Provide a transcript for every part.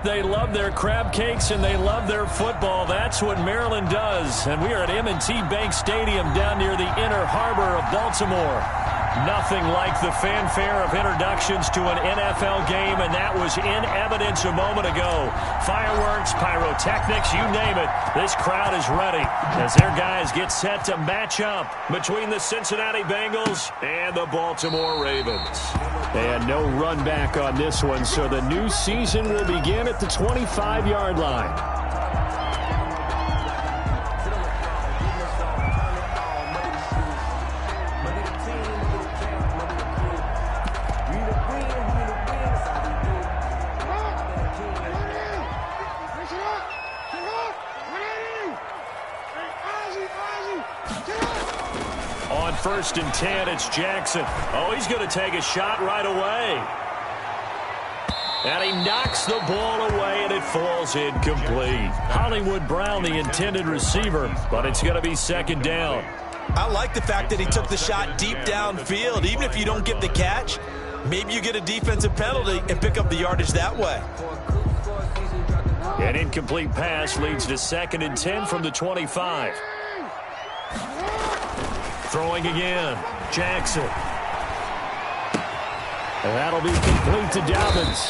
They love their crab cakes and they love their football. That's what Maryland does. And we are at M&T Bank Stadium down near the Inner Harbor of Baltimore. Nothing like the fanfare of introductions to an NFL game, and that was in evidence a moment ago. Fireworks, pyrotechnics, you name it. This crowd is ready as their guys get set to match up between the Cincinnati Bengals and the Baltimore Ravens. And no run back on this one, so the new season will begin at the 25-yard line. On 1st and 10, it's Jackson. Oh, he's going to take a shot right away. And he knocks the ball away, and it falls incomplete. Hollywood Brown, the intended receiver, but it's going to be 2nd down. I like the fact that he took the shot deep downfield. Even if you don't get the catch, maybe you get a defensive penalty and pick up the yardage that way. An incomplete pass leads to 2nd and 10 from the 25. Throwing again, Jackson. And that'll be complete to Dobbins.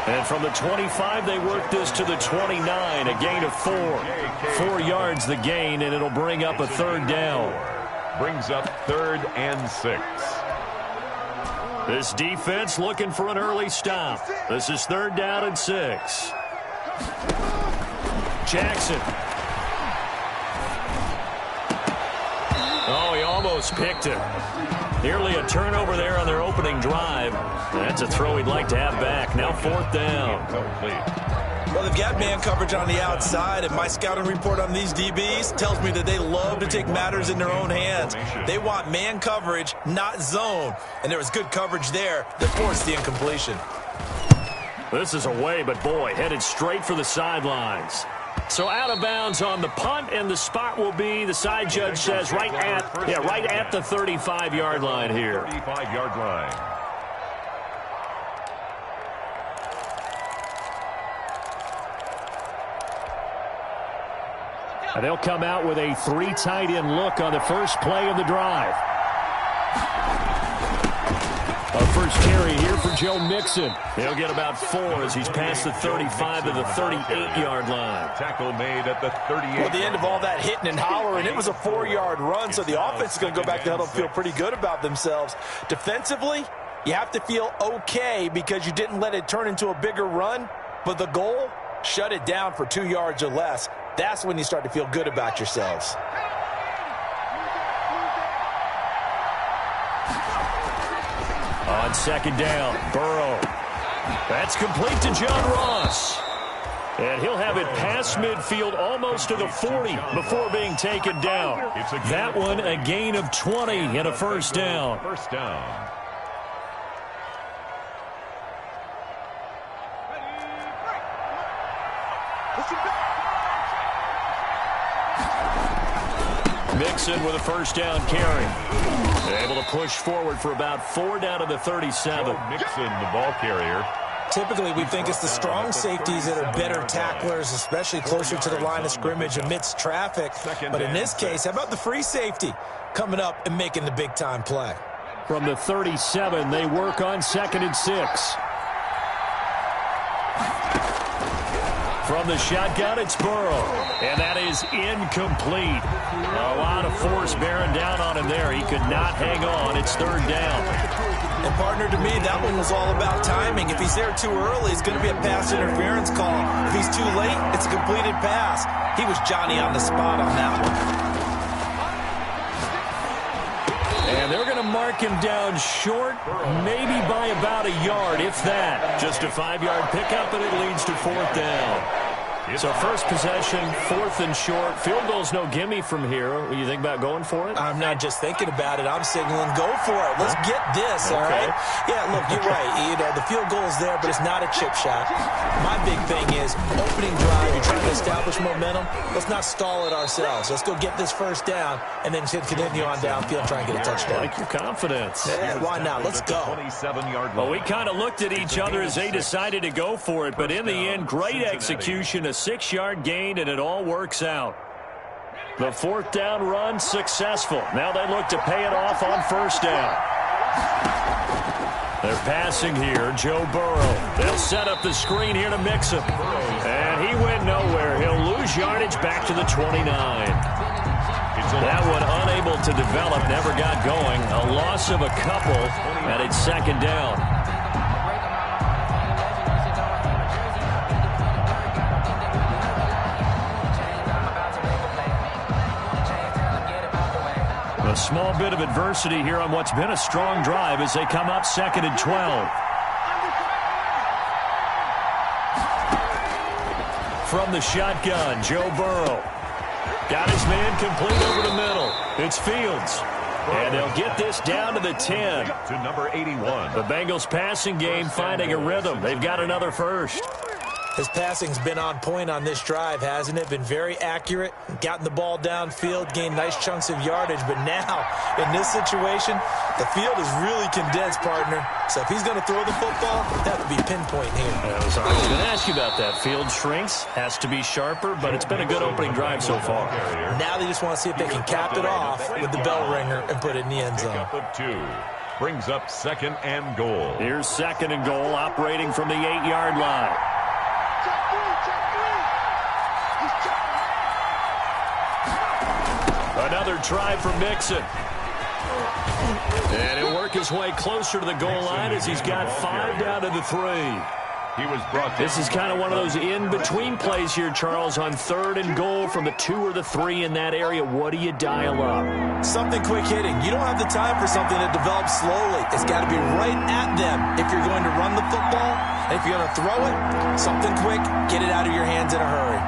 And from the 25, they work this to the 29, a gain of 4. 4 yards the gain, and it'll bring up a 3rd down. Brings up 3rd and 6. This defense looking for an early stop. This is 3rd down and 6. Jackson. Oh, he almost picked it. Nearly a turnover there on their opening drive. That's a throw he'd like to have back. Now 4th down. Well, they've got man coverage on the outside, and my scouting report on these DBs tells me that they love to take matters in their own hands. They want man coverage, not zone. And there was good coverage there that forced the incompletion. This is away, but boy, headed straight for the sidelines. So out of bounds on the punt, and the spot will be, the side judge says, right at the 35-yard line here. 35-yard line. And they'll come out with a 3 tight end look on the first play of the drive. Our first carry here for Joe Mixon. He'll get about 4 as he's past the 35 to the 38-yard line. Tackle made at the 38. Well, at the end of all that hitting and hollering, it was a 4-yard run, so the offense is going to go back to huddle and feel pretty good about themselves. Defensively, you have to feel okay because you didn't let it turn into a bigger run, but the goal, shut it down for 2 yards or less. That's when you start to feel good about yourselves. On 2nd down, Burrow. That's complete to John Ross. And he'll have it past midfield almost to the 40 before being taken down. That one a gain of 20 and a 1st down. First down. Mixon with a 1st down carry. Able to push forward for about 4 down to the 37. Mixon, the ball carrier. Typically, we think it's the strong safeties that are better tacklers, especially closer to the line of scrimmage amidst traffic. But in this case, how about the free safety coming up and making the big-time play? From the 37, they work on 2nd and 6. From the shotgun, it's Burrow. And that is incomplete. A lot of force bearing down on him there. He could not hang on. It's 3rd down. And, partner, to me, that one was all about timing. If he's there too early, it's going to be a pass interference call. If he's too late, it's a completed pass. He was Johnny on the spot on that one. And they're going to mark him down short, maybe by about a yard, if that. Just a 5-yard pickup, and it leads to 4th down. So first possession, 4th and short. Field goal's no gimme from here. What do you think about going for it? I'm not just thinking about it. I'm signaling go for it. Let's get this, all right? Yeah, look, you're right. You know, the field goal is there, but it's not a chip shot. My big thing is opening drive, you're trying to establish momentum. Let's not stall it ourselves. Let's go get this first down and then continue on downfield and try and get a touchdown. Like your confidence. Yeah, why not? Let's go. 27-yard line. Well, we kind of looked at each other as they decided to go for it, but in the end, great execution, a 6-yard gain, and it all works out. The 4th down run successful. Now they look to pay it off on 1st down. They're passing here, Joe Burrow. They'll set up the screen here to mix him. And he went nowhere. He'll lose yardage back to the 29. That one unable to develop, never got going. A loss of a couple, and it's 2nd down. A small bit of adversity here on what's been a strong drive as they come up 2nd and 12. From the shotgun, Joe Burrow. Got his man complete over the middle. It's Fields. And they'll get this down to the 10. To number 81. The Bengals passing game finding a rhythm. They've got another first. His passing's been on point on this drive, hasn't it? Been very accurate, gotten the ball downfield, gained nice chunks of yardage. But now, in this situation, the field is really condensed, partner. So if he's going to throw the football, that would be pinpoint here. I was going to ask you about that. Field shrinks, has to be sharper, but it's been a good opening drive so far. Now they just want to see if they can cap it off with the bell ringer and put it in the end zone. Pickup of 2. Brings up 2nd and goal. Here's 2nd and goal, operating from the 8-yard line. Another try for Mixon. And he'll work his way closer to the goal line as he's got 5 down to the 3. He was brought This is kind of one of those in-between plays here, Charles, on 3rd and goal from the 2 or the 3 in that area. What do you dial up? Something quick hitting. You don't have the time for something that develops slowly. It's got to be right at them if you're going to run the football. And if you're going to throw it, something quick, get it out of your hands in a hurry.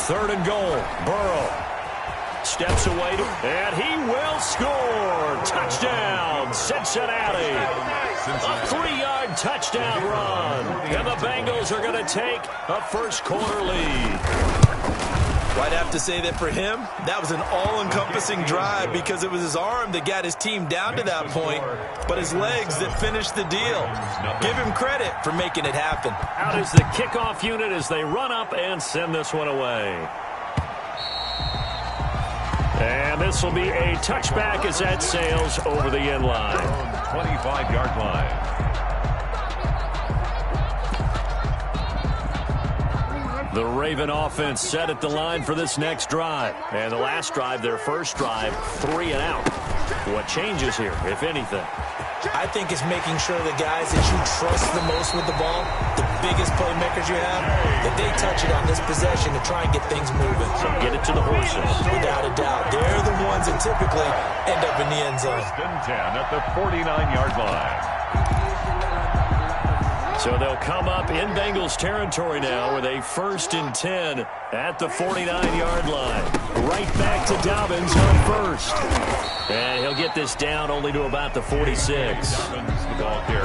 3rd and goal. Burrow steps away, and he will score. Touchdown, Cincinnati. A 3-yard touchdown run. And the Bengals are going to take a first-quarter lead. Well, I'd have to say that for him, that was an all-encompassing drive because it was his arm that got his team down to that point, but his legs that finished the deal. Give him credit for making it happen. Out is the kickoff unit as they run up and send this one away. And this will be a touchback as that sails over the end line. 25-yard line. The Raven offense set at the line for this next drive. And the last drive, their first drive, 3 and out. What changes here, if anything? I think it's making sure the guys that you trust the most with the ball, the biggest playmakers you have, that they touch it on this possession to try and get things moving. So get it to the horses. Without a doubt. They're the ones that typically end up in the end zone. 1st and 10 at the 49-yard line. So they'll come up in Bengals territory now with a 1st and 10 at the 49-yard line. Right back to Dobbins on 1st. And he'll get this down only to about the 46.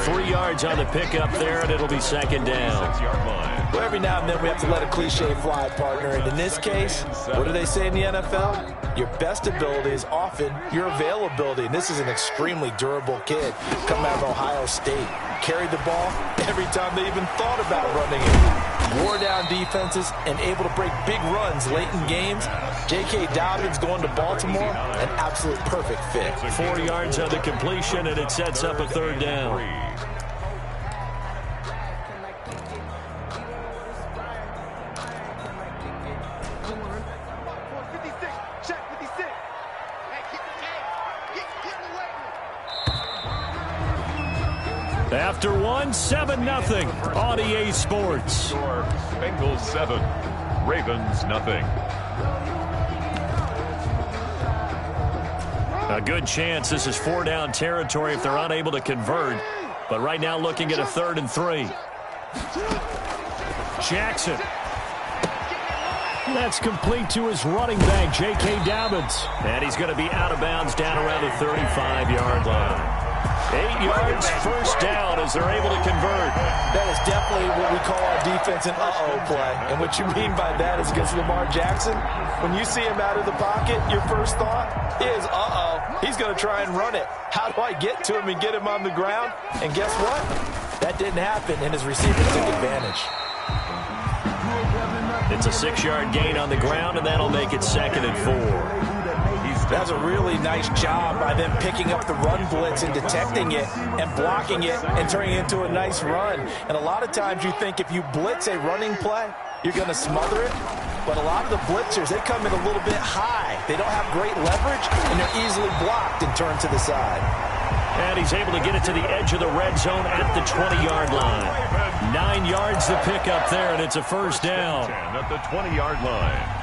3 yards on the pickup there, and it'll be 2nd down. 6-yard line. Well, every now and then we have to let a cliche fly, partner. And in this case, what do they say in the NFL? Your best ability is often your availability. And this is an extremely durable kid coming out of Ohio State. Carried the ball every time they even thought about running it. Wore down defenses and able to break big runs late in games. J.K. Dobbins going to Baltimore, an absolute perfect fit. 4 yards on the completion, and it sets up a 3rd down. After one, 7-0 on EA Sports. Bengals 7, Ravens nothing. A good chance this is 4-down territory if they're unable to convert. But right now looking at a 3rd and 3. Jackson. That's complete to his running back, J.K. Dobbins. And he's going to be out of bounds down around the 35-yard line. 8 yards, first down as they're able to convert. That is definitely what we call our defense an uh-oh play. And what you mean by that is against Lamar Jackson, when you see him out of the pocket, your first thought is, uh-oh, he's going to try and run it. How do I get to him and get him on the ground? And guess what? That didn't happen, and his receivers took advantage. It's a 6-yard gain on the ground, and that'll make it 2nd and 4. That's a really nice job by them picking up the run blitz and detecting it and blocking it and turning it into a nice run. And a lot of times you think if you blitz a running play, you're going to smother it. But a lot of the blitzers, they come in a little bit high. They don't have great leverage, and they're easily blocked and turned to the side. And he's able to get it to the edge of the red zone at the 20-yard line. 9 yards to pick up there, and it's a first down. At the 20-yard line.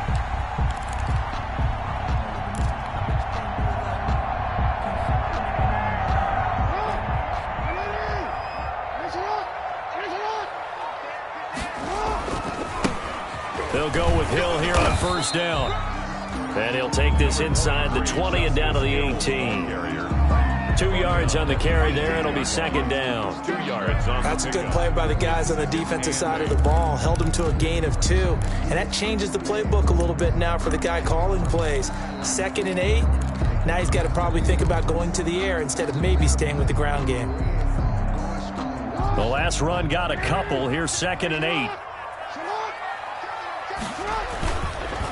They'll go with Hill here on first down. And he'll take this inside the 20 and down to the 18. 2 yards on the carry there. It'll be 2nd down. 2 yards on That's a good play by the guys on the defensive side of the ball. Held him to a gain of 2. And that changes the playbook a little bit now for the guy calling plays. 2nd and 8. Now he's got to probably think about going to the air instead of maybe staying with the ground game. The last run got a couple. Here's 2nd and 8.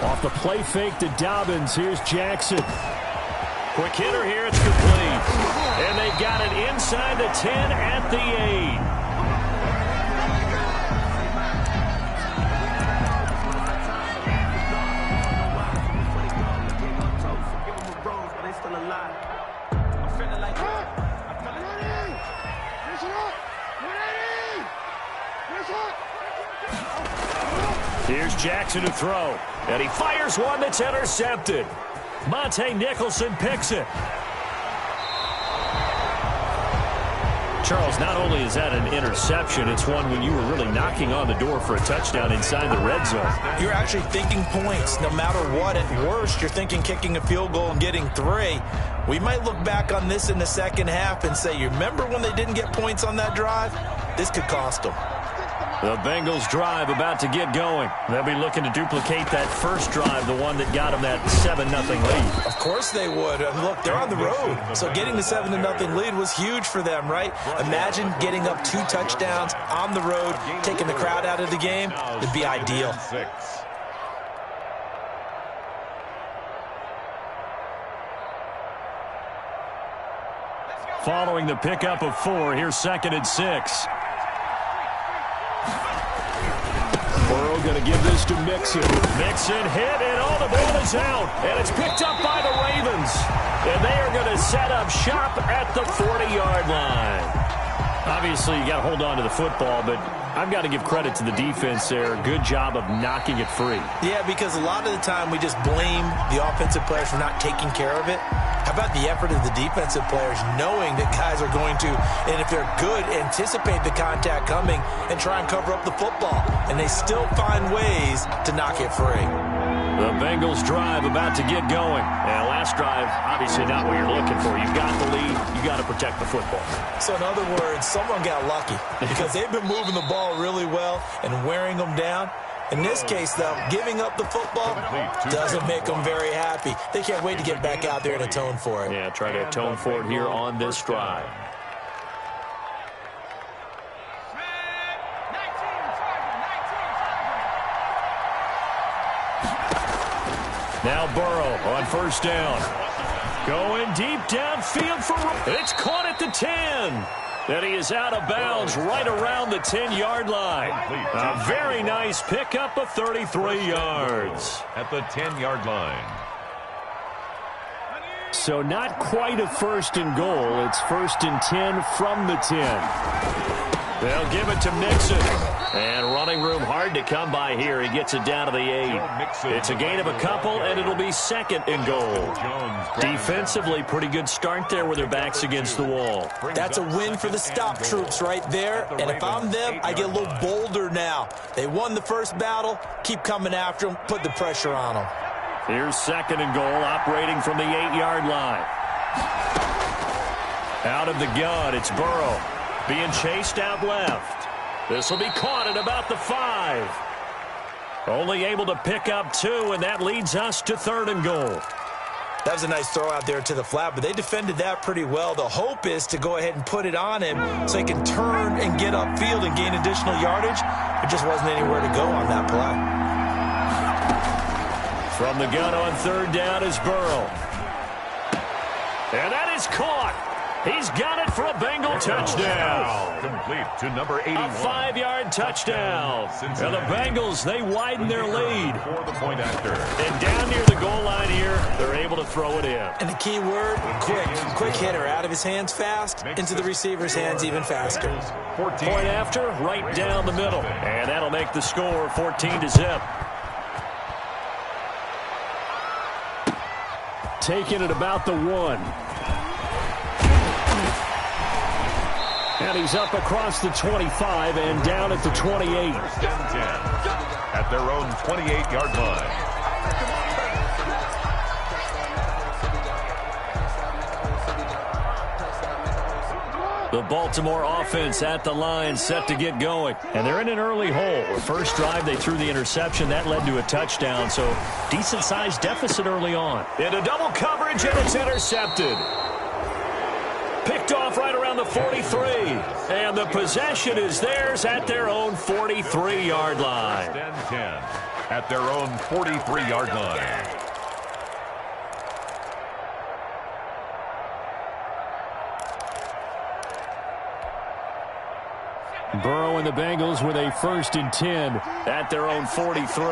Off the play fake to Dobbins. Here's Jackson. Quick hitter here. It's complete. And they got it inside the 10 at the 8. Here's Jackson to throw. And he fires one that's intercepted. Monte Nicholson picks it. Charles, not only is that an interception, it's one when you were really knocking on the door for a touchdown inside the red zone. You're actually thinking points. No matter what, at worst, you're thinking kicking a field goal and getting 3. We might look back on this in the second half and say, you remember when they didn't get points on that drive? This could cost them. The Bengals drive about to get going. They'll be looking to duplicate that first drive, the one that got them that 7-0 lead. Of course they would. Look, they're on the road. So getting the 7-0 lead was huge for them, right? Imagine getting up 2 touchdowns on the road, taking the crowd out of the game. It'd be ideal. Following the pickup of 4, here's 2nd and 6. Burrow going to give this to Mixon. Mixon hit, and all the ball is out. And it's picked up by the Ravens. And they are going to set up shop at the 40-yard line. Obviously, you got to hold on to the football, but I've got to give credit to the defense there. Good job of knocking it free. Yeah, because a lot of the time we just blame the offensive players for not taking care of it. How about the effort of the defensive players knowing that guys are going to, and if they're good, anticipate the contact coming and try and cover up the football. And they still find ways to knock it free. The Bengals drive about to get going. And last drive, obviously not what you're looking for. You've got the lead. You got to protect the football. So in other words, someone got lucky because they've been moving the ball really well and wearing them down. In this case, though, giving up the football doesn't make them very happy. They can't wait to get back out there and atone for it. Yeah, try to atone for it here on this drive. Now Burrow on first down. Going deep downfield for... It's caught at the 10. And he is out of bounds right around the 10-yard line. A very nice pickup of 33 yards. At the 10-yard line. So not quite a 1st and goal. It's 1st and 10 from the 10. They'll give it to Mixon. And running room hard to come by here. He gets it down to the 8. It's a gain of a couple, and it'll be 2nd and goal. Defensively, pretty good start there with their backs against the wall. That's a win for the stop troops right there. And if I'm them, I get a little bolder now. They won the first battle. Keep coming after them. Put the pressure on them. Here's 2nd and goal, operating from the 8-yard line. Out of the gun, it's Burrow. Being chased out left. This will be caught at about the 5. Only able to pick up 2, and that leads us to 3rd and goal. That was a nice throw out there to the flat, but they defended that pretty well. The hope is to go ahead and put it on him so he can turn and get upfield and gain additional yardage. There just wasn't anywhere to go on that play. From the gun on 3rd down is Burrow. And that is caught. He's got it for a Bengal touchdown. Complete to number 81. A 5-yard touchdown. And the Bengals, they widen their lead. For the point after. And down near the goal line here, they're able to throw it in. And the key word, quick. Quick hitter. Out of his hands fast, into the receiver's hands even faster. Point after, right down the middle. And that'll make the score 14-0. Taking it about the 1. And he's up across the 25 and down at the 28. 10 at their own 28-yard line. The Baltimore offense at the line, set to get going. And they're in an early hole. The first drive, they threw the interception. That led to a touchdown, so decent-sized deficit early on. Into double coverage, and it's intercepted. Picked off right around the 43. And the possession is theirs at their own 43-yard line. 10 at their own 43-yard line. Burrow and the Bengals with a 1st and 10 at their own 43.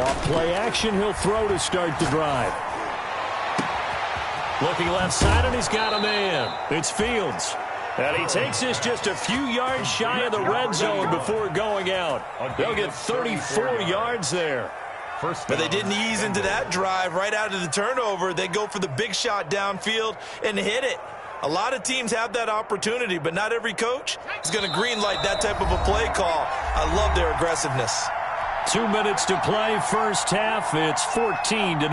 Off play action, he'll throw to start the drive. Looking left side, and he's got a man. It's Fields. And he takes this just a few yards shy of the red zone before going out. They'll get 34 yards there. But they didn't ease into that drive right out of the turnover. They go for the big shot downfield and hit it. A lot of teams have that opportunity, but not every coach is going to greenlight that type of a play call. I love their aggressiveness. 2 minutes to play, first half. It's 14-0.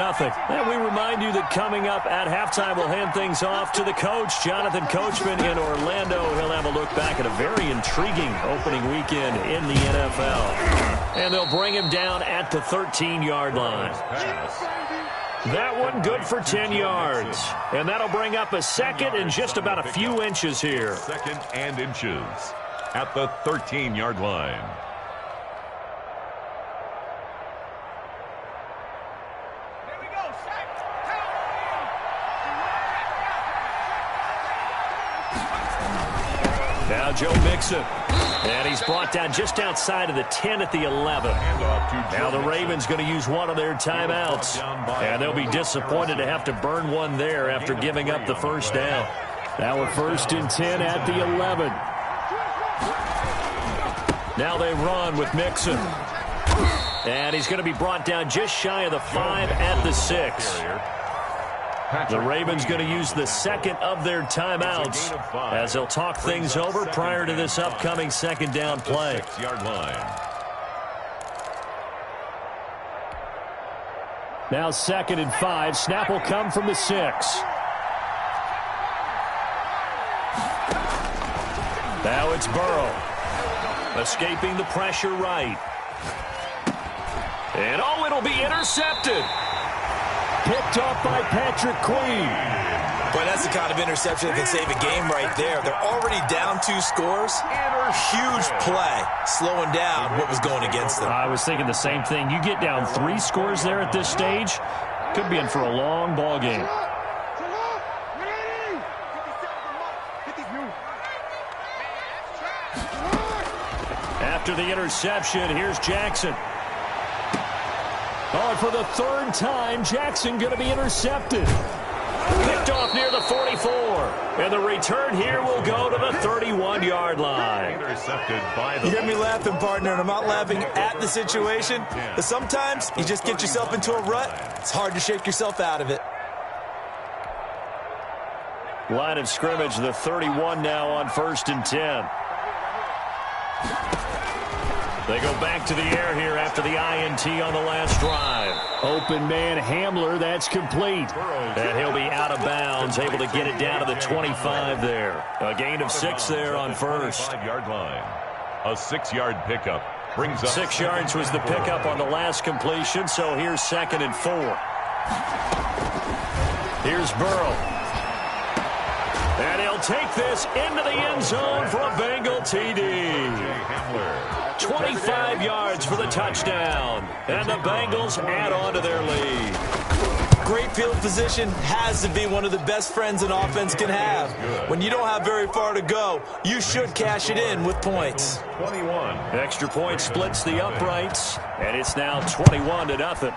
And we remind you that coming up at halftime, we'll hand things off to the coach, Jonathan Coachman in Orlando. He'll have a look back at a very intriguing opening weekend in the NFL. And they'll bring him down at the 13-yard line. That one good for 10 yards. And that'll bring up a second and just about a few inches here. 2nd and inches at the 13-yard line. Now Joe Mixon. And he's brought down just outside of the 10 at the 11. Now the Ravens going to use one of their timeouts. And they'll be disappointed to have to burn one there after giving up the first down. Now a 1st and 10 at the 11. Now they run with Mixon. And he's going to be brought down just shy of the 5 at the 6. The Ravens going to use the 2nd of their timeouts as they'll talk things over prior to this upcoming 2nd down play. 6-yard line. Now 2nd and 5. Snap will come from the 6. Now it's Burrow. Escaping the pressure right. And oh, it'll be intercepted. Picked off by Patrick Queen. But that's the kind of interception that can save a game right there. They're already down 2 scores. Huge play, slowing down what was going against them. I was thinking the same thing. You get down 3 scores there at this stage, could be in for a long ball game. After the interception, here's Jackson. Oh, and for the 3rd time, Jackson going to be intercepted. Picked off near the 44. And the return here will go to the 31-yard line. Intercepted by the... You hear me laughing, partner, and I'm not laughing at the situation. But sometimes you just get yourself into a rut. It's hard to shake yourself out of it. Line of scrimmage, the 31 now on 1st and 10. They go back to the air here after the INT on the last drive. Open man Hamler, that's complete. And he'll be out of bounds, able to get it down to the 25 there. A gain of 6 there on first. 5-yard line. A 6-yard pickup brings up 6 yards was the pickup on the last completion, so here's 2nd and 4. Here's Burrow. And he'll take this into the end zone for a Bengal TD. 25 yards for the touchdown. And the Bengals add on to their lead. Great field position has to be one of the best friends an offense can have. When you don't have very far to go, you should cash it in with points. 21. Extra point splits the uprights, and it's now 21-0.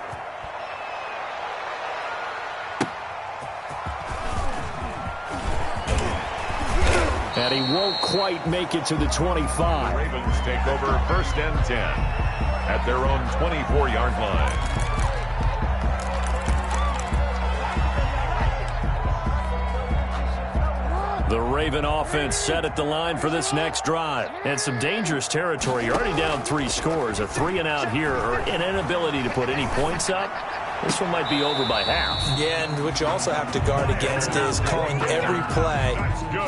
And he won't quite make it to the 25. Ravens take over 1st and 10 at their own 24-yard line. The Raven offense set at the line for this next drive. And some dangerous territory. You're already down 3 scores. A 3-and-out here or an inability to put any points up. This one might be over by half. Yeah, and what you also have to guard against is calling every play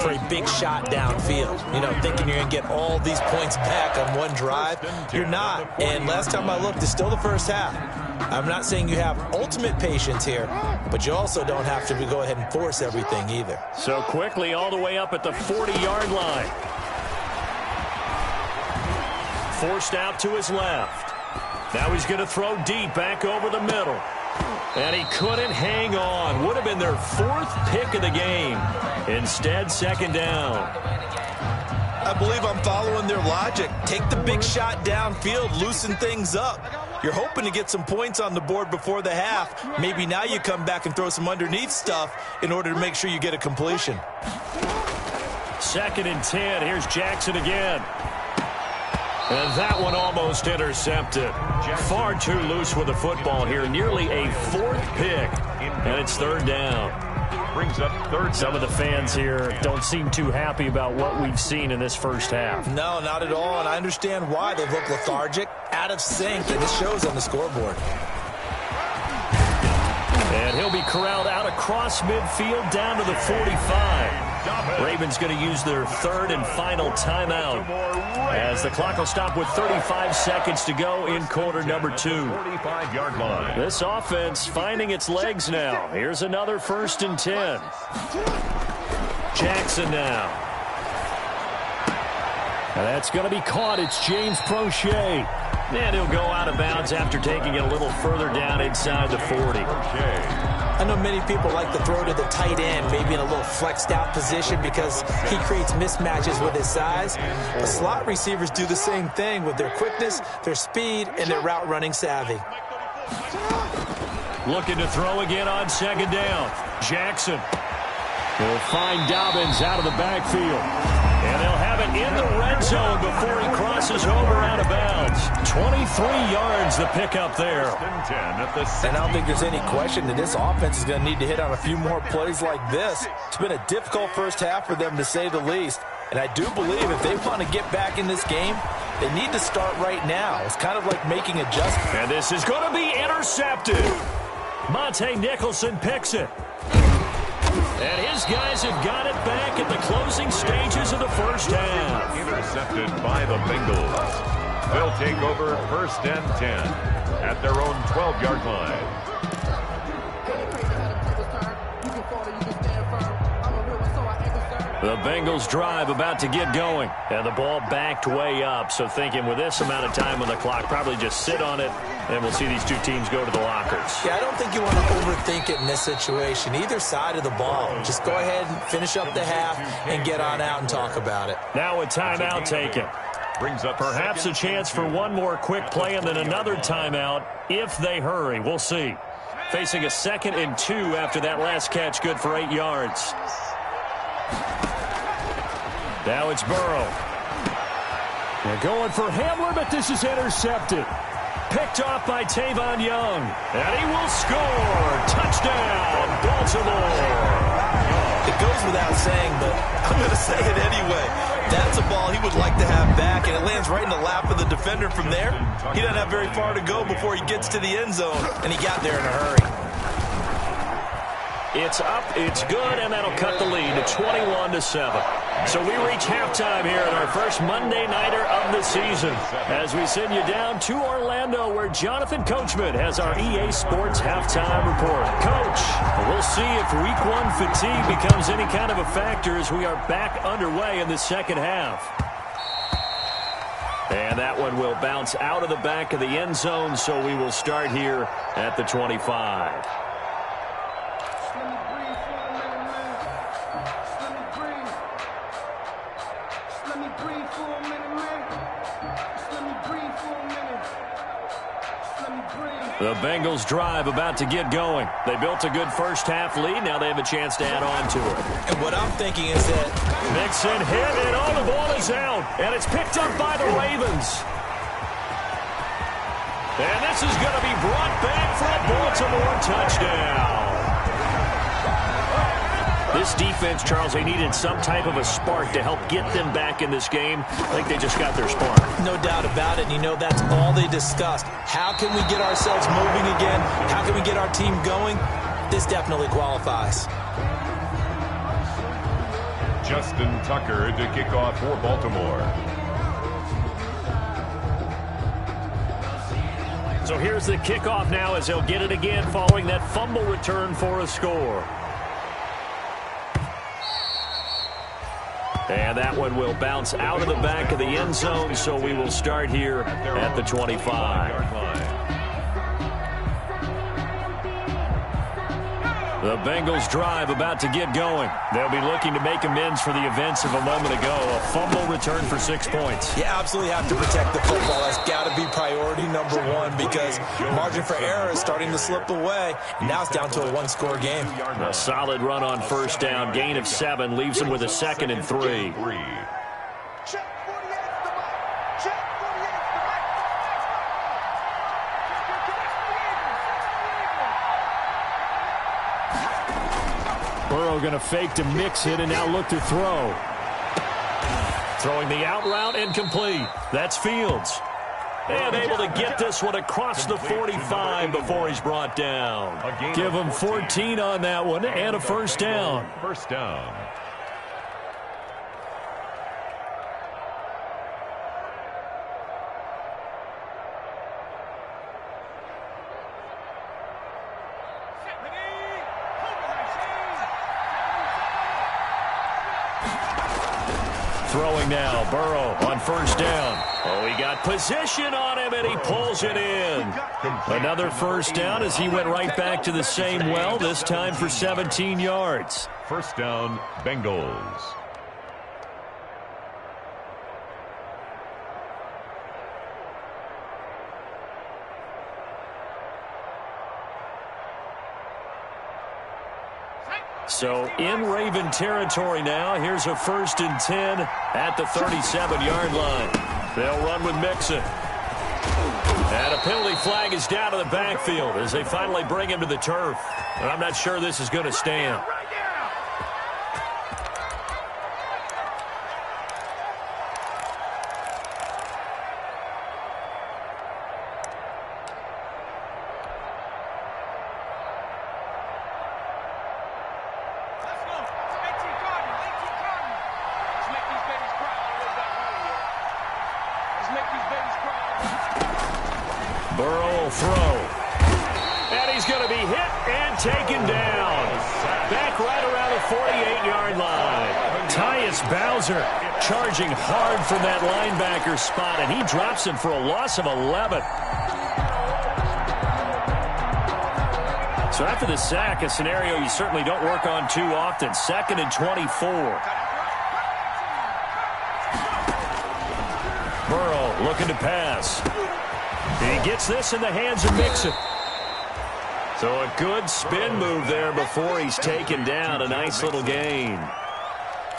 for a big shot downfield. You know, thinking you're going to get all these points back on one drive. You're not. And last time I looked, it's still the first half. I'm not saying you have ultimate patience here, but you also don't have to go ahead and force everything either. So quickly all the way up at the 40-yard line. Forced out to his left. Now he's going to throw deep back over the middle. And he couldn't hang on. Would have been their 4th pick of the game. Instead, 2nd down. I believe I'm following their logic. Take the big shot downfield, loosen things up. You're hoping to get some points on the board before the half. Maybe now you come back and throw some underneath stuff in order to make sure you get a completion. 2nd and 10. Here's Jackson again. And that one almost intercepted. Far too loose with the football here. Nearly a 4th pick. And it's 3rd down. Brings up 3rd down. Some of the fans here don't seem too happy about what we've seen in this first half. No, not at all. And I understand why. They look lethargic, out of sync, and it shows on the scoreboard. And he'll be corralled out across midfield down to the 45. Ravens going to use their 3rd and final timeout as the clock will stop with 35 seconds to go in quarter number 2. 45-yard line. This offense finding its legs now. Here's another 1st and 10. Jackson now. And that's going to be caught. It's James Prochet. And he'll go out of bounds after taking it a little further down inside the 40. I know many people like to throw to the tight end, maybe in a little flexed out position because he creates mismatches with his size. The slot receivers do the same thing with their quickness, their speed, and their route running savvy. Looking to throw again on 2nd down. Jackson will find Dobbins out of the backfield. And they'll have it in the red zone before he crosses over out of bounds. 23 yards the pickup there. And I don't think there's any question that this offense is going to need to hit on a few more plays like this. It's been a difficult first half for them, to say the least. And I do believe if they want to get back in this game, they need to start right now. It's kind of like making adjustments. And this is going to be intercepted. Monte Nicholson picks it. And his guys have got it back at the closing stages of the first half. Intercepted by the Bengals. They'll take over 1st and 10 at their own 12-yard line. The Bengals drive about to get going. And the ball backed way up. So thinking with this amount of time on the clock, probably just sit on it, and we'll see these two teams go to the lockers. Yeah, I don't think you want to overthink it in this situation. Either side of the ball. Just go ahead and finish up the half and get on out and talk about it. Now a timeout taken. Brings up perhaps a chance for one more quick play and then another timeout if they hurry. We'll see. Facing a 2nd and 2 after that last catch, good for 8 yards. Now it's Burrow. They're going for Hamler, but this is intercepted. Picked off by Tavon Young. And he will score. Touchdown, Baltimore. It goes without saying, but I'm going to say it anyway. That's a ball he would like to have back, and it lands right in the lap of the defender. defender from there. He doesn't have very far to go before he gets to the end zone, and he got there in a hurry. It's up, it's good, and that'll cut the lead to 21-7. So we reach halftime here in our first Monday Nighter of the season as we send you down to Orlando where Jonathan Coachman has our EA Sports halftime report. Coach, we'll see if Week 1 fatigue becomes any kind of a factor as we are back underway in the second half. And that one will bounce out of the back of the end zone, so we will start here at the 25. The Bengals drive about to get going. They built a good first-half lead. Now they have a chance to add on to it. And what I'm thinking is that Mixon hit, and all the ball is out. And it's picked up by the Ravens. And this is going to be brought back for a Baltimore touchdown. This defense, Charles, they needed some type of a spark to help get them back in this game. I think they just got their spark. No doubt about it. And you know, that's all they discussed. How can we get ourselves moving again? How can we get our team going? This definitely qualifies. Justin Tucker to kick off for Baltimore. So here's the kickoff now as they'll get it again following that fumble return for a score. And that one will bounce out of the back of the end zone, so we will start here at the 25. The Bengals drive about to get going. They'll be looking to make amends for the events of a moment ago. A fumble return for 6 points. You absolutely have to protect the football. That's got to be priority number one because margin for error is starting to slip away. And now it's down to a one-score game. A solid run on first down. Gain of 7 leaves them with a 2nd and 3. Burrow going to fake to mix it and now look to throw. Throwing the out route and complete. That's Fields. And able to get this one across the 45 before he's brought down. Give him 14 on that one and a first down. First down. Throwing now, Burrow on first down. Oh, he got position on him, and he pulls it in. Another first down as he went right back to the same well, this time for 17 yards. First down, Bengals. So in Raven territory now. Here's a 1st and 10 at the 37-yard line. They'll run with Mixon. And a penalty flag is down to the backfield as they finally bring him to the turf. And I'm not sure this is going to stand. Burrow will throw. And he's going to be hit and taken down. Back right around the 48-yard line. Tyus Bowser charging hard from that linebacker spot, and he drops him for a loss of 11. So after the sack, a scenario you certainly don't work on too often. 2nd and 24. Burrow looking to pass. He gets this in the hands of Mixon. So a good spin move there before he's taken down. A nice little gain.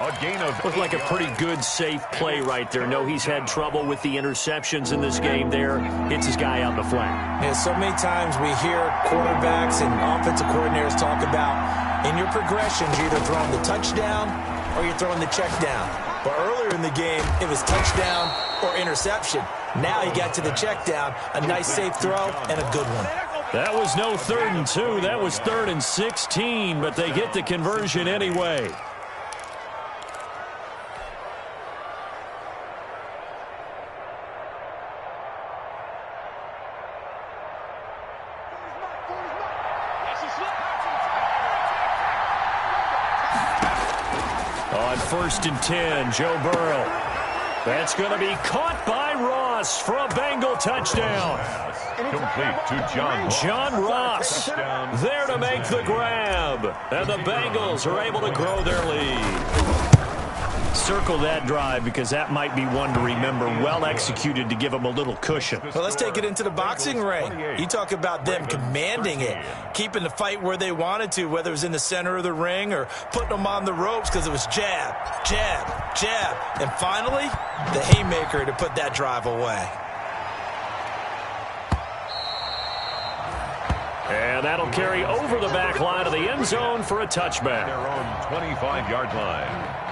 A gain of Looked like a pretty good, safe play right there. No, he's had trouble with the interceptions in this game there. Hits his guy out in the flat. Yeah, so many times we hear quarterbacks and offensive coordinators talk about in your progressions, you're either throwing the touchdown or you're throwing the check down. Well, earlier in the game, it was touchdown or interception. Now he got to the check down, a nice safe throw, and a good one. That was no 3rd and 2. That was 3rd and 16, but they get the conversion anyway. On 1st and 10, Joe Burrow. That's going to be caught by Ross for a Bengal touchdown. Complete to John Ross there to make the grab. And the Bengals are able to grow their lead. Circle that drive because that might be one to remember. Well executed to give them a little cushion. Well, let's take it into the boxing ring. You talk about them commanding it, keeping the fight where they wanted to, whether it was in the center of the ring or putting them on the ropes because it was jab, jab, jab. And finally, the haymaker to put that drive away. And that'll carry over the back line of the end zone for a touchback. Their own 25-yard line.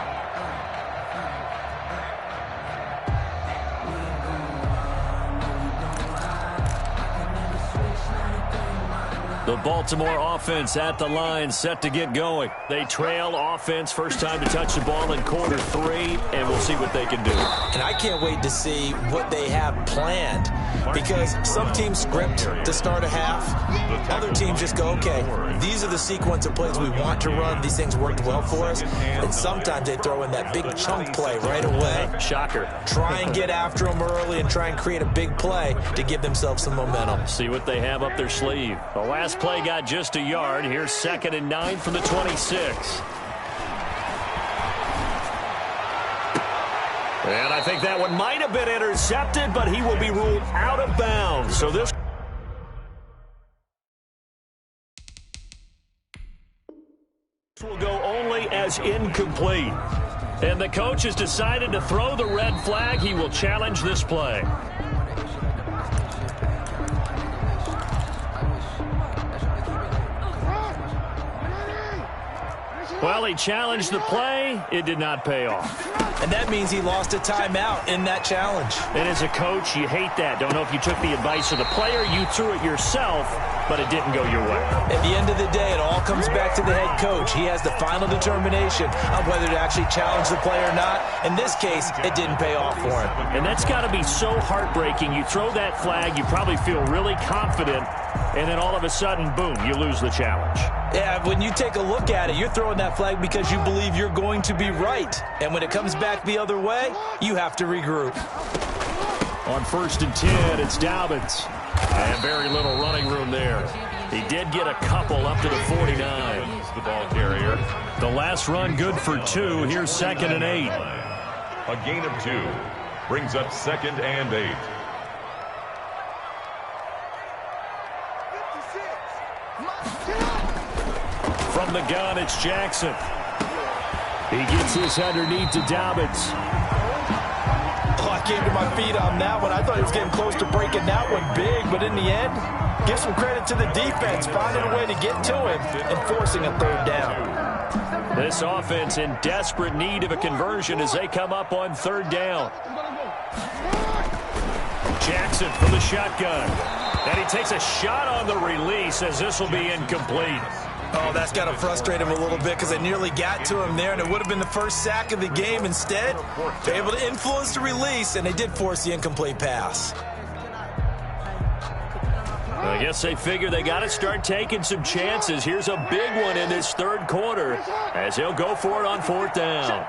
The Baltimore offense at the line, set to get going. They trail offense, first time to touch the ball in quarter 3, and we'll see what they can do. And I can't wait to see what they have planned, because some teams script to start a half. Other teams just go, okay, these are the sequence of plays we want to run. These things worked well for us. And sometimes they throw in that big chunk play right away. Shocker. Try and get after them early and try and create a big play to give themselves some momentum. See what they have up their sleeve. The last play got just a yard. Here's 2nd and 9 from the 26. And I think that one might have been intercepted, but he will be ruled out of bounds. So this will go only as incomplete. And the coach has decided to throw the red flag. He will challenge this play. Well, he challenged the play. It did not pay off. And that means he lost a timeout in that challenge. And as a coach, you hate that. Don't know if you took the advice of the player. You threw it yourself, but it didn't go your way. At the end of the day, it all comes back to the head coach. He has the final determination on whether to actually challenge the play or not. In this case, it didn't pay off for him. And that's got to be so heartbreaking. You throw that flag, you probably feel really confident, and then all of a sudden, boom, you lose the challenge. Yeah, when you take a look at it, you're throwing that flag because you believe you're going to be right. And when it comes back the other way, you have to regroup. On 1st and 10, it's Dobbins. And very little running room there. He did get a couple up to the 49. The ball carrier. The last run good for 2. Here's 2nd and 8. A gain of 2 brings up 2nd and 8. From the gun, it's Jackson. He gets this underneath to Dobbins. Oh, I came to my feet on that one. I thought he was getting close to breaking that one big, but in the end, give some credit to the defense, finding a way to get to him and forcing a 3rd down. This offense in desperate need of a conversion as they come up on 3rd down. Jackson from the shotgun. And he takes a shot on the release as this will be incomplete. Oh, that's got to frustrate him a little bit because they nearly got to him there, and it would have been the first sack of the game. Instead, they're able to influence the release, and they did force the incomplete pass. I guess they figure they got to start taking some chances. Here's a big one in this 3rd quarter as he'll go for it on 4th down.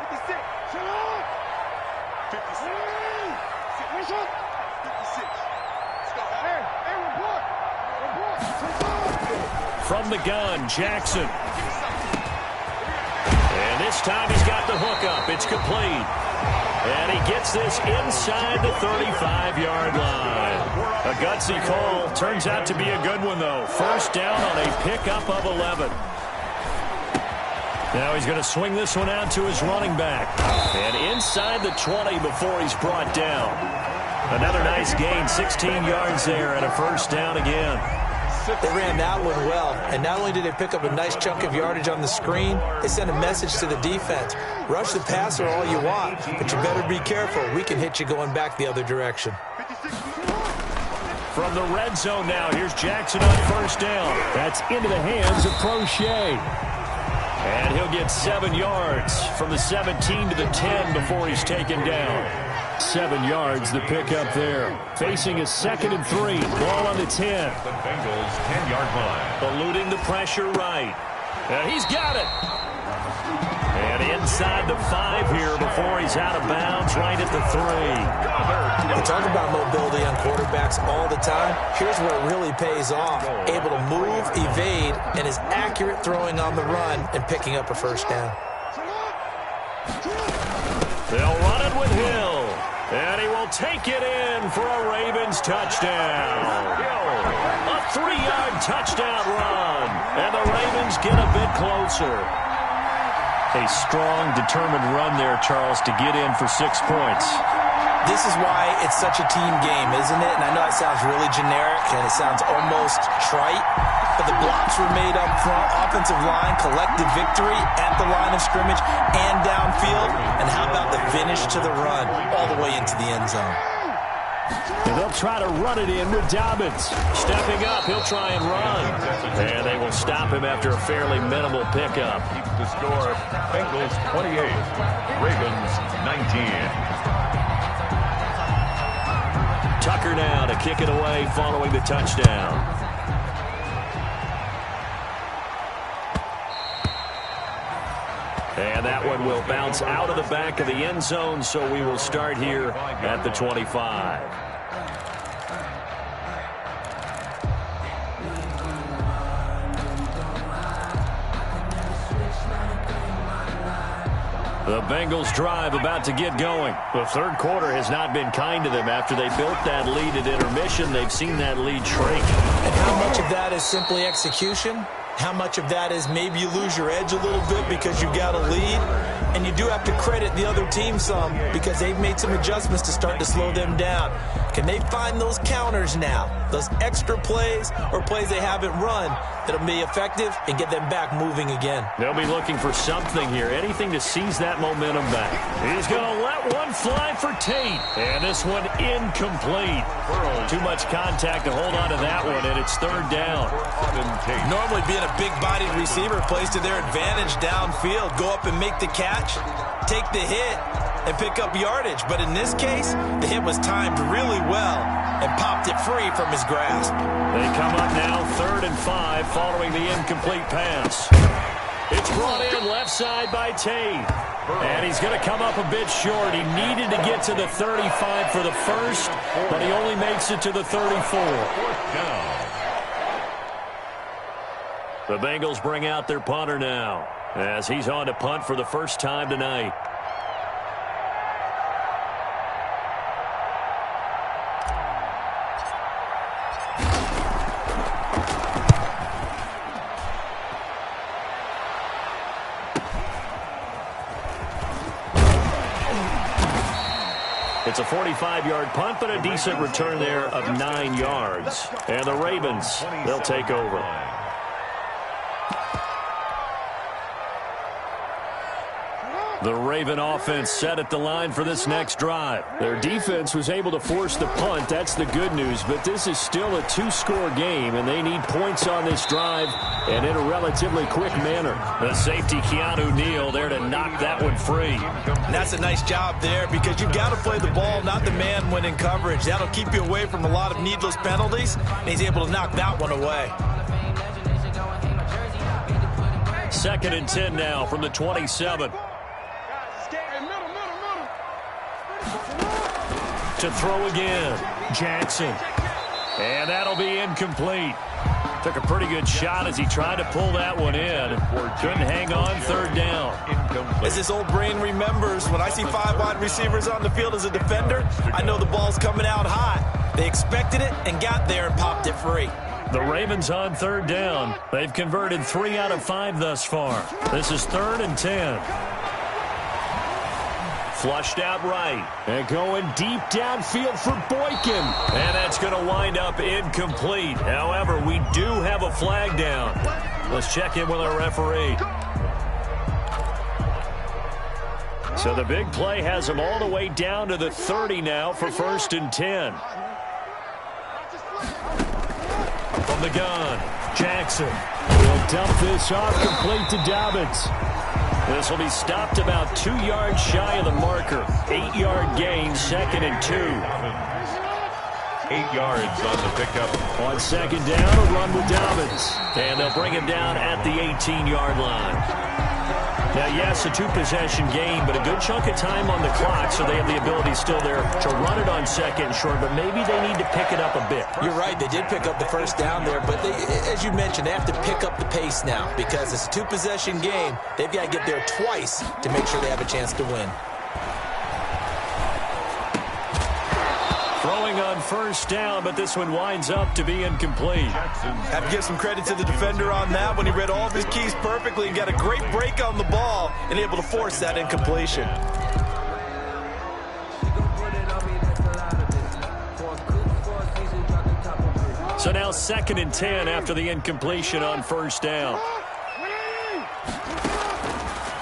From the gun, Jackson. And this time he's got the hook up. It's complete. And he gets this inside the 35-yard line. A gutsy call. Turns out to be a good one, though. 1st down on a pickup of 11. Now he's going to swing this one out to his running back. And inside the 20 before he's brought down. Another nice gain, 16 yards there, and a 1st down again. They ran that one well, and not only did they pick up a nice chunk of yardage on the screen, they sent a message to the defense. Rush the passer all you want, but you better be careful. We can hit you going back the other direction. From the red zone now, here's Jackson on first down. That's into the hands of Crochet. And he'll get 7 yards from the 17 to the 10 before he's taken down. 7 yards, the pickup there. Facing a 2nd and 3. Ball on the 10. The Bengals 10-yard line. Eluding the pressure right. And he's got it. And inside the 5 here before he's out of bounds right at the 3. We talk about mobility on quarterbacks all the time. Here's where it really pays off. Able to move, evade, and is accurate throwing on the run and picking up a first down. They'll run it with Hill. And he will take it in for a Ravens touchdown. A 3-yard touchdown run. And the Ravens get a bit closer. A strong, determined run there, Charles, to get in for 6 points. This is why it's such a team game, isn't it? And I know it sounds really generic and it sounds almost trite, but the blocks were made up front, offensive line, collective victory at the line of scrimmage and downfield. And how about the finish to the run all the way into the end zone? And they'll try to run it in with Dobbins. Stepping up, he'll try and run. And they will stop him after a fairly minimal pickup. Keeps the score. Bengals 28, Ravens 19. Tucker now to kick it away following the touchdown. And that one will bounce out of the back of the end zone, so we will start here at the 25. The Bengals drive about to get going. The third quarter has not been kind to them. After they built that lead at intermission, they've seen that lead shrink. And how much of that is simply execution? How much of that is maybe you lose your edge a little bit because you got a lead? And you do have to credit the other team some because they've made some adjustments to start to slow them down. Can they find those counters now, those extra plays or plays they haven't run that'll be effective and get them back moving again? They'll be looking for something here, anything to seize that momentum back. He's going to let one fly for Tate. And this one incomplete. Too much contact to hold on to that one, and it's third down. Normally being a big-bodied receiver plays to their advantage downfield. Go up and make the catch, take the hit, and pick up yardage. But in this case, the hit was timed really well and popped it free from his grasp. They come up now 3rd and 5 following the incomplete pass. It's brought in left side by Tate. And he's going to come up a bit short. He needed to get to the 35 for the first, but he only makes it to the 34. The Bengals bring out their punter now as he's on to punt for the first time tonight. It's a 45-yard punt, but a decent return there of 9 yards. And the Ravens, they'll take over. The Raven offense set at the line for this next drive. Their defense was able to force the punt. That's the good news. But this is still a 2-score game, and they need points on this drive and in a relatively quick manner. The safety, Keanu Neal, there to knock that one free. And that's a nice job there because you've got to play the ball, not the man when in coverage. That'll keep you away from a lot of needless penalties, and he's able to knock that one away. 2nd and 10 now from the 27. To throw again, Jackson. And that'll be incomplete. Took a pretty good shot as he tried to pull that one in. Couldn't hang on, 3rd down. As his old brain remembers, when I see 5 wide receivers on the field as a defender, I know the ball's coming out hot. They expected it and got there and popped it free. The Ravens on 3rd down. They've converted 3 out of 5 thus far. This is 3rd and 10. Flushed out right. And going deep downfield for Boykin. And that's going to wind up incomplete. However, we do have a flag down. Let's check in with our referee. So the big play has them all the way down to the 30 now for 1st and 10. From the gun, Jackson will dump this off complete to Dobbins. This will be stopped about 2 yards shy of the marker. 8-yard gain, 2nd and 2. 8 yards on the pickup. On 2nd down, a run with Dobbins. And they'll bring him down at the 18-yard line. Now, yes, a 2-possession game, but a good chunk of time on the clock, so they have the ability still there to run it on 2nd and short, but maybe they need to pick it up a bit. You're right. They did pick up the 1st down there, but they, as you mentioned, they have to pick up the pace now because it's a 2-possession game. They've got to get there twice to make sure they have a chance to win. Throwing on 1st down, but this one winds up to be incomplete. Have to give some credit to the defender on that when he read all of his keys perfectly and got a great break on the ball and able to force that incompletion. So now 2nd and 10 after the incompletion on 1st down.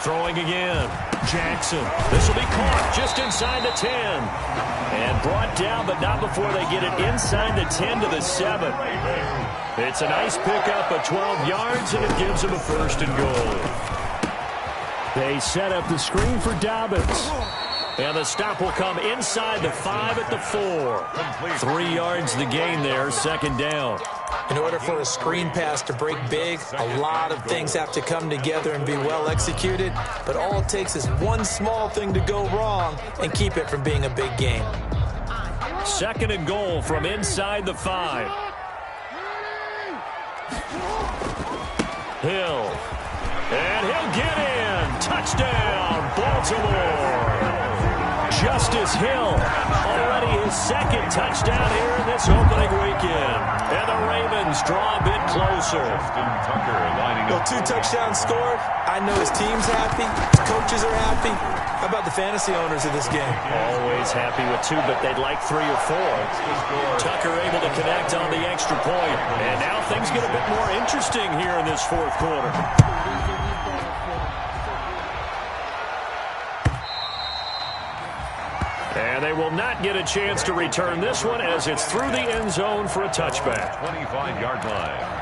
Throwing again. Jackson. This will be caught just inside the 10. And brought down, but not before they get it inside the 10 to the 7. It's a nice pickup of 12 yards, and it gives them a 1st and goal. They set up the screen for Dobbins. And the stop will come inside the 5 at the 4. 3 yards the gain there, 2nd down. In order for a screen pass to break big, a lot of things have to come together and be well executed. But all it takes is one small thing to go wrong and keep it from being a big game. 2nd and goal from inside the 5. Hill. And he'll get in. Touchdown, Baltimore. Justice Hill, already his 2nd touchdown here in this opening weekend. And the Ravens draw a bit closer. Tucker lining up. 2 touchdowns scored. I know his team's happy. His coaches are happy. How about the fantasy owners of this game? Always happy with 2, but they'd like 3 or 4. Tucker able to connect on the extra point. And now things get a bit more interesting here in this 4th quarter. And they will not get a chance to return this one as it's through the end zone for a touchback. 25-yard line.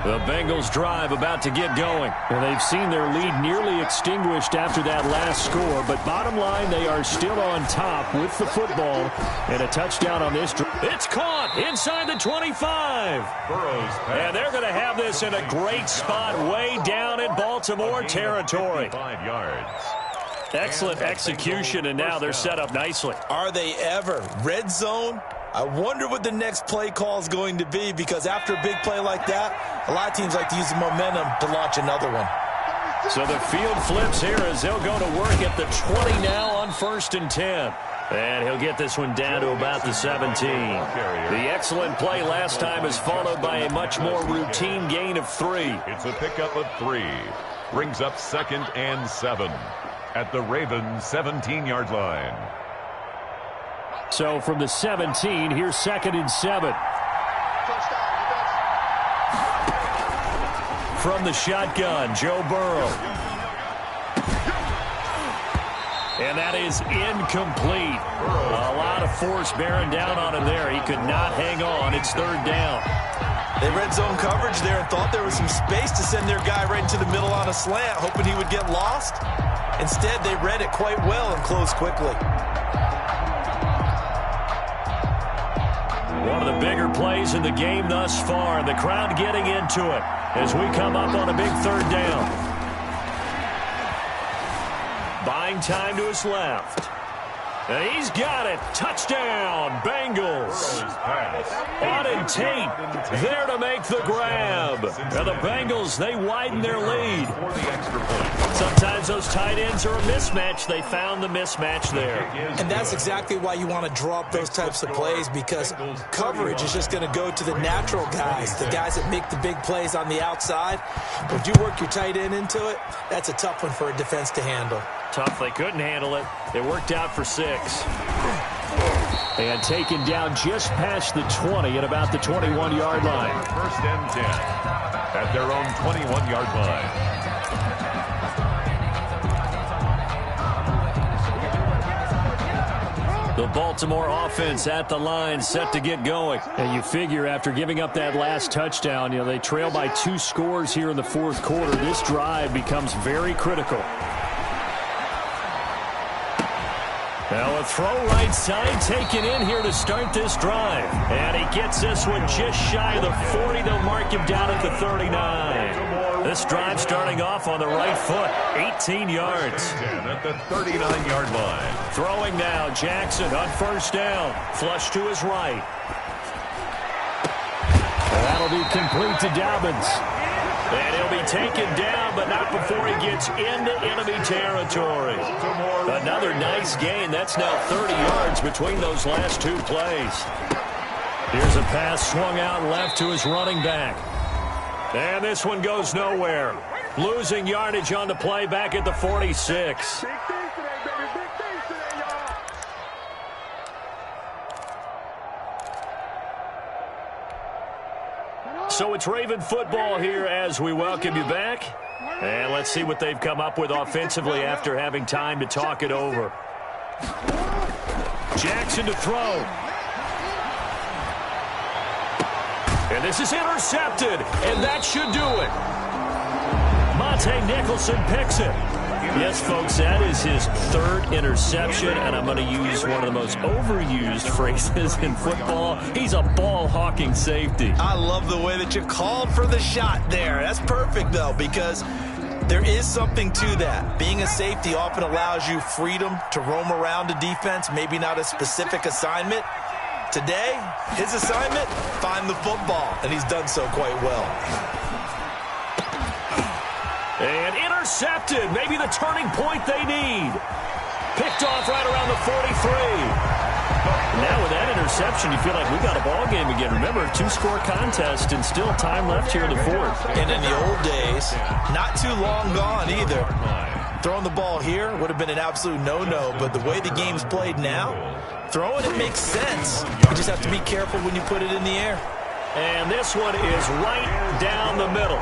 The Bengals drive about to get going. And they've seen their lead nearly extinguished after that last score. But bottom line, they are still on top with the football. And a touchdown on this drive. It's caught inside the 25. And they're going to have this in a great spot way down in Baltimore territory. 5 yards. Excellent execution, and now they're set up nicely. Are they ever? Red zone? I wonder what the next play call is going to be, because after a big play like that, a lot of teams like to use the momentum to launch another one. So the field flips here as they'll go to work at the 20 now on 1st and 10. And he'll get this one down to about the 17. The excellent play last time is followed by a much more routine gain of 3. It's a pickup of 3. Brings up 2nd and 7 at the Ravens 17-yard line. So from the 17, here's 2nd and 7. From the shotgun, Joe Burrow. And that is incomplete. A lot of force bearing down on him there. He could not hang on. It's 3rd down. They read zone coverage there and thought there was some space to send their guy right into the middle on a slant, hoping he would get lost. Instead, they read it quite well and closed quickly. One of the bigger plays in the game thus far, and the crowd getting into it as we come up on a big 3rd down. Buying time to his left. And he's got it. Touchdown, Bengals. Auden Tate there to make the grab. And the Bengals, they widen their lead. For the extra point. Sometimes those tight ends are a mismatch. They found the mismatch there. And that's exactly why you want to draw up those types of plays, because coverage is just going to go to the natural guys, the guys that make the big plays on the outside. But if you work your tight end into it, that's a tough one for a defense to handle. Tough. They couldn't handle it. It worked out for 6. And taken down just past the 20 at about the 21-yard line. First and 10 at their own 21-yard line. The Baltimore offense at the line, set to get going. And you figure after giving up that last touchdown, they trail by 2 scores here in the fourth quarter. This drive becomes very critical. Now a throw right side taken in here to start this drive. And he gets this one just shy of the 40. They'll mark him down at the 39. This drive starting off on the right foot, 18 yards. At the 39-yard line. Throwing now, Jackson on first down. Flush to his right. That'll be complete to Dobbins. And he'll be taken down, but not before he gets into enemy territory. Another nice gain. That's now 30 yards between those last 2 plays. Here's a pass swung out left to his running back. And this one goes nowhere. Losing yardage on the play back at the 46. So it's Raven football here as we welcome you back. And let's see what they've come up with offensively after having time to talk it over. Jackson to throw. And this is intercepted, and that should do it. Monte Nicholson picks it. Yes, folks, that is his 3rd interception, and I'm going to use one of the most overused phrases in football. He's a ball-hawking safety. I love the way that you called for the shot there. That's perfect, though, because there is something to that. Being a safety often allows you freedom to roam around a defense, maybe not a specific assignment. Today, his assignment, find the football, and he's done so quite well. And intercepted, maybe the turning point they need. Picked off right around the 43. Now with that interception, you feel like we got a ball game again. Remember, 2-score contest and still time left here in the 4th. And in the old days, not too long gone either. Throwing the ball here would have been an absolute no-no, but the way the game's played now, throwing it makes sense. You just have to be careful when you put it in the air. And this one is right down the middle.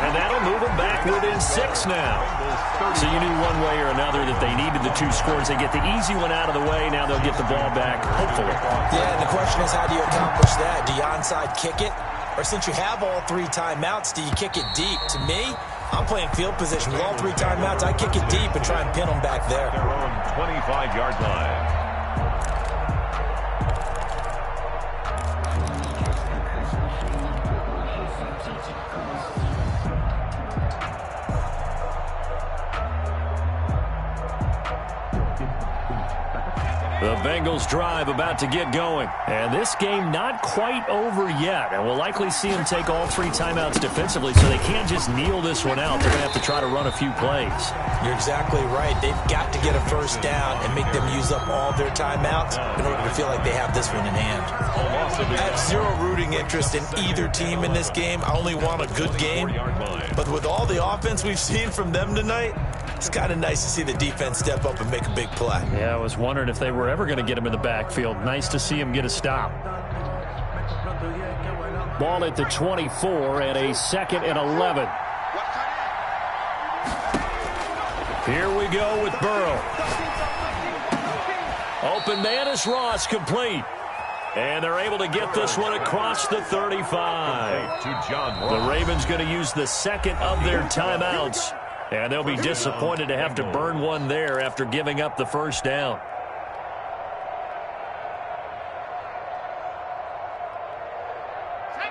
And that'll move them back within 6 now. So you knew one way or another that they needed the 2 scores. They get the easy one out of the way. Now they'll get the ball back, hopefully. Yeah, and the question is, how do you accomplish that? Do you onside kick it? Or since you have all 3 timeouts, do you kick it deep? To me, I'm playing field position. With all 3 timeouts, I kick it deep and try and pin them back there. Their own 25-yard line. The Bengals drive about to get going. And this game not quite over yet. And we'll likely see them take all 3 timeouts defensively, so they can't just kneel this one out. They're going to have to try to run a few plays. You're exactly right. They've got to get a first down and make them use up all their timeouts in order to feel like they have this one in hand. I have 0 rooting interest in either team in this game. I only want a good game. But with all the offense we've seen from them tonight, it's kind of nice to see the defense step up and make a big play. Yeah, I was wondering if they were ever going to get him in the backfield. Nice to see him get a stop. Ball at the 24 and a 2nd and 11. Here we go with Burrow. Open man is Ross, complete. And they're able to get this one across the 35. The Ravens going to use the 2nd of their timeouts. And they'll be disappointed to have to burn one there after giving up the first down.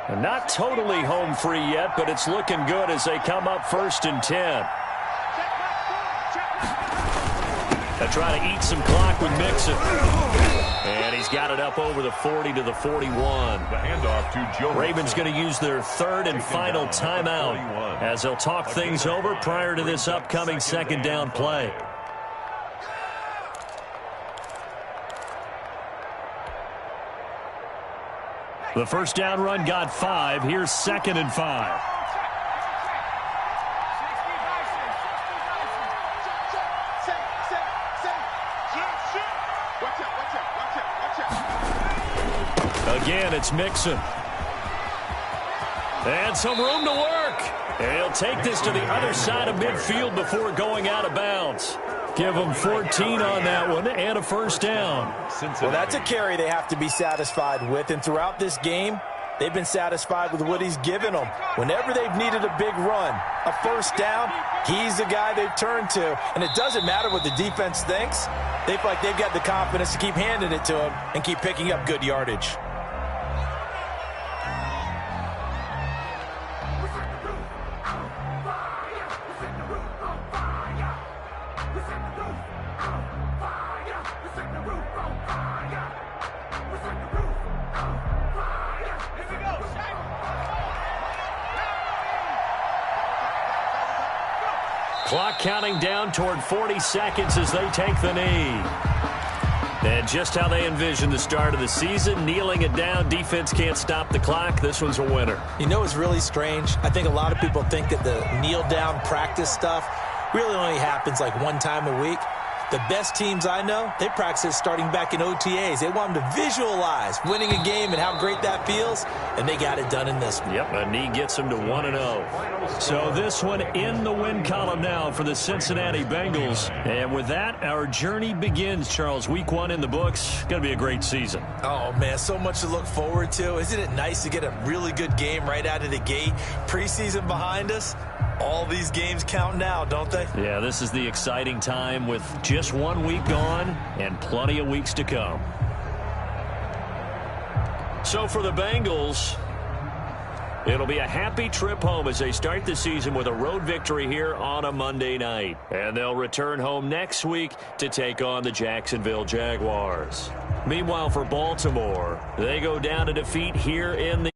And not totally home free yet, but it's looking good as they come up 1st and 10. They try to eat some clock with Mixon. And he he's got it up over the 40 to the 41. The handoff to Joe. Ravens going to use their third and final timeout as they'll talk things over prior to this upcoming second down play. The first down run got 5. Here's 2nd and 5. Again, it's Mixon. And some room to work. And he'll take this to the other side of midfield before going out of bounds. Give them 14 on that one and a first down. Well, that's a carry they have to be satisfied with. And throughout this game, they've been satisfied with what he's given them. Whenever they've needed a big run, a first down, he's the guy they've turned to. And it doesn't matter what the defense thinks. They feel like they've got the confidence to keep handing it to him and keep picking up good yardage. Clock counting down toward 40 seconds as they take the knee. And just how they envisioned the start of the season, kneeling it down, defense can't stop the clock. This one's a winner. You know what's really strange? I think a lot of people think that the kneel-down practice stuff really only happens like one time a week. The best teams I know, they practice it starting back in OTAs. They want them to visualize winning a game and how great that feels, and they got it done in this one. Yep, a knee gets them to 1-0. So this one in the win column now for the Cincinnati Bengals. And with that, our journey begins, Charles. Week 1 in the books. Going to be a great season. Oh, man, so much to look forward to. Isn't it nice to get a really good game right out of the gate? Preseason behind us. All these games count now, don't they? Yeah, this is the exciting time with just 1 week gone and plenty of weeks to come. So for the Bengals, it'll be a happy trip home as they start the season with a road victory here on a Monday night. And they'll return home next week to take on the Jacksonville Jaguars. Meanwhile, for Baltimore, they go down to defeat here in the